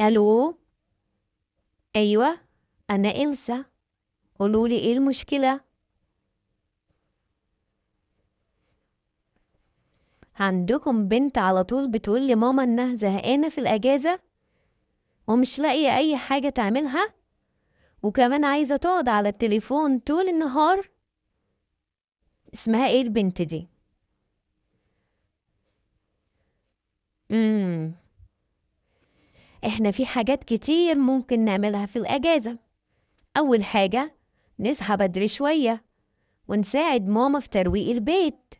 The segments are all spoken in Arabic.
الو. ايوه، انا إلسا. قولولي ايه المشكلة؟ عندكم بنت على طول بتقول لماما انها زهقانة في الاجازة ومش لاقية اي حاجة تعملها، وكمان عايزة تقعد على التليفون طول النهار. اسمها ايه البنت دي؟ امم احنا في حاجات كتير ممكن نعملها في الاجازة. اول حاجة، نصحى بدري شوية ونساعد ماما في ترويق البيت،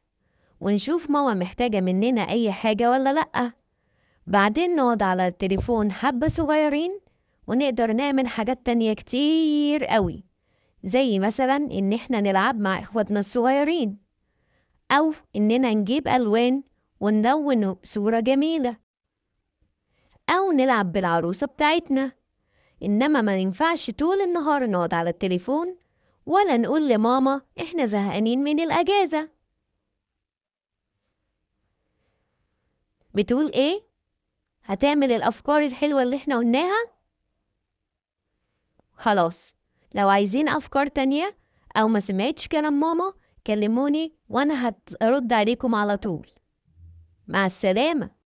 ونشوف ماما محتاجة مننا اي حاجة ولا لأ. بعدين نقعد على التليفون حبة صغيرين، ونقدر نعمل حاجات تانية كتير قوي، زي مثلا إن إحنا نلعب مع إخواتنا الصغيرين، أو إننا نجيب ألوان ونلون صورة جميلة، أو نلعب بالعروسة بتاعتنا. إنما ما ينفعش طول النهار نقعد على التليفون ولا نقول لماما إحنا زهقانين من الأجازة. بتقول إيه؟ هتعمل الأفكار الحلوة اللي إحنا قلناها؟ خلاص، لو عايزين أفكار تانية أو ما سمعتش كلام ماما كلموني وأنا هرد عليكم على طول. مع السلامة.